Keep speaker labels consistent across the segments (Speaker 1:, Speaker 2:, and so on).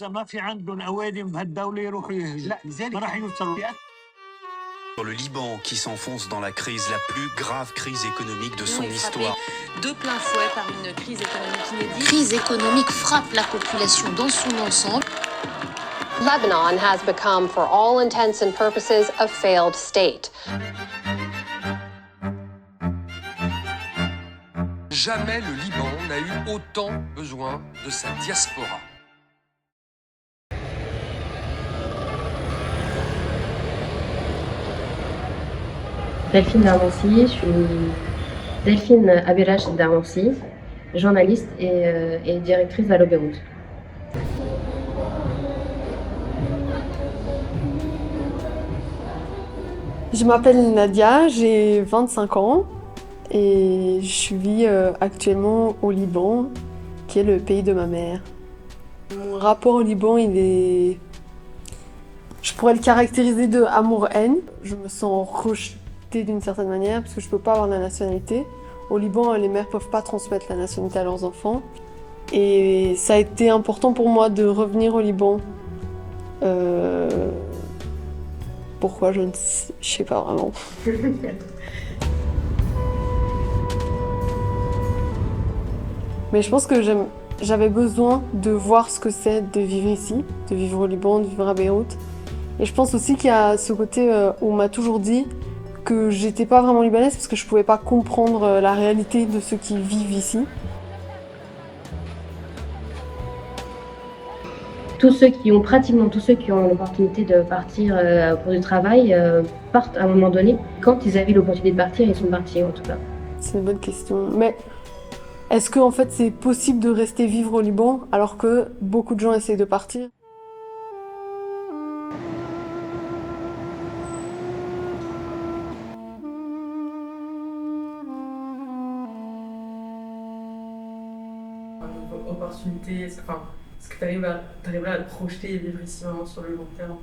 Speaker 1: إذا ما في عندهم أوادم بهالدولة يروحوا يهجروا. لا لذلك ما راح يوصلوا.
Speaker 2: Sur le Liban qui s'enfonce dans la crise, la plus grave crise économique de son histoire.
Speaker 3: De plein fouet par une crise économique inédite.
Speaker 4: Crise économique frappe la population dans son ensemble.
Speaker 5: Lebanon has become, for all intents and purposes, a failed state.
Speaker 6: Jamais le Liban n'a eu autant besoin de sa diaspora.
Speaker 7: Delphine Darmancy, je suis Delphine Abirach Darmancy, journaliste et directrice à Beyrouth.
Speaker 8: Je m'appelle Nadia, j'ai 25 ans et je vis actuellement au Liban, qui est le pays de ma mère. Mon rapport au Liban, je pourrais le caractériser de amour-haine. Je me sens rejetée d'une certaine manière parce que je peux pas avoir la nationalité. Au Liban, les mères peuvent pas transmettre la nationalité à leurs enfants. Et ça a été important pour moi de revenir au Liban. Pourquoi, je sais pas vraiment. Mais je pense que j'avais besoin de voir ce que c'est de vivre ici, de vivre au Liban, de vivre à Beyrouth. Et je pense aussi qu'il y a ce côté où on m'a toujours dit que j'étais pas vraiment libanaise parce que je pouvais pas comprendre la réalité de ceux qui vivent ici.
Speaker 7: Pratiquement tous ceux qui ont l'opportunité de partir pour du travail partent à un moment donné. Quand ils avaient l'opportunité de partir, ils sont partis en tout cas.
Speaker 8: C'est une bonne question. Mais est-ce que en fait c'est possible de rester vivre au Liban alors que beaucoup de gens essayent de partir ?
Speaker 9: Opportunité, est-ce que tu arrives à te projeter et vivre ici vraiment sur le long terme?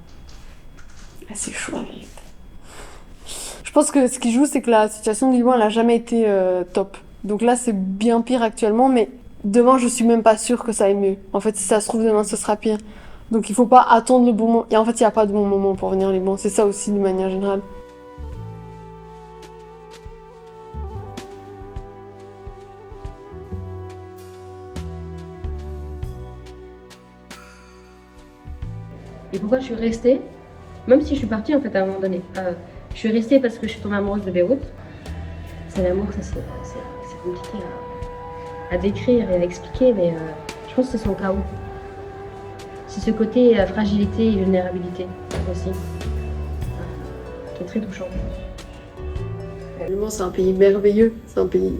Speaker 8: C'est chaud. Je pense que ce qui joue, c'est que la situation du Liban, elle a jamais été top. Donc là, c'est bien pire actuellement, mais demain, je suis même pas sûre que ça aille mieux. En fait, si ça se trouve, demain, ce sera pire. Donc il faut pas attendre le bon moment. Et en fait, il n'y a pas de bon moment pour venir au Liban. C'est ça aussi, de manière générale.
Speaker 7: Et pourquoi je suis restée, même si je suis partie en fait à un moment donné. Je suis restée parce que je suis tombée amoureuse de Beyrouth. C'est l'amour, ça c'est compliqué à décrire et à expliquer, mais je pense que c'est son chaos. C'est ce côté fragilité et vulnérabilité aussi, qui est très touchant.
Speaker 8: Le Liban, c'est un pays merveilleux, c'est un pays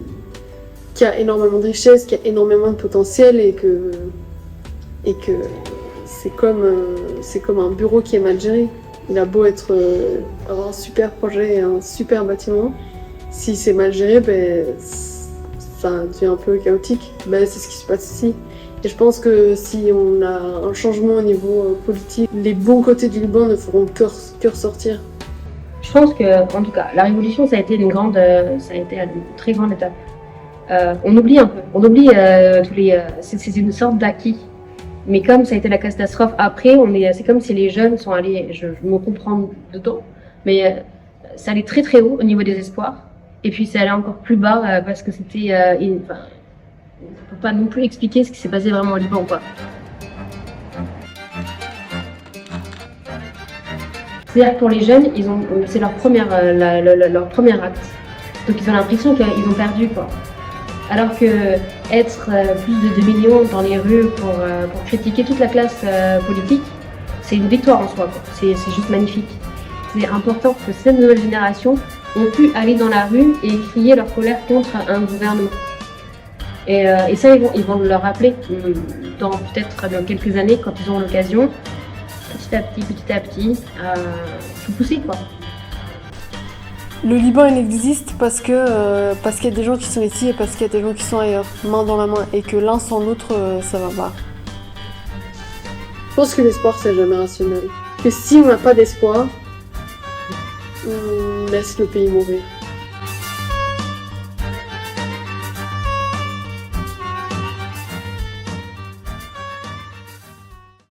Speaker 8: qui a énormément de richesses, qui a énormément de potentiel et que c'est comme un bureau qui est mal géré. Il a beau avoir un super projet et un super bâtiment, si c'est mal géré, ça devient un peu chaotique. C'est ce qui se passe ici. Et je pense que si on a un changement au niveau politique, les bons côtés du Liban ne feront que ressortir.
Speaker 7: Je pense que, en tout cas, la révolution, ça a été une très grande étape. On oublie un peu, c'est une sorte d'acquis. Mais comme ça a été la catastrophe, après, c'est comme si les jeunes sont allés, je me comprends dedans, mais ça allait très très haut au niveau des espoirs. Et puis ça allait encore plus bas parce que c'était, on ne peut pas non plus expliquer ce qui s'est passé vraiment au Liban, quoi. C'est-à-dire que pour les jeunes, c'est leur premier acte. Donc ils ont l'impression qu'ils ont perdu, quoi. Alors que être plus de 2 millions dans les rues pour critiquer toute la classe politique, c'est une victoire en soi, quoi. C'est juste magnifique. C'est important que cette nouvelle génération ont pu aller dans la rue et crier leur colère contre un gouvernement. Et ça, ils vont le rappeler peut-être dans quelques années quand ils auront l'occasion, petit à petit, tout pousser, quoi.
Speaker 8: Le Liban, il existe parce qu'il y a des gens qui sont ici et parce qu'il y a des gens qui sont ailleurs, main dans la main, et que l'un sans l'autre, ça va pas. Je pense que l'espoir, c'est jamais rationnel. Que si on n'a pas d'espoir, on laisse le pays mourir.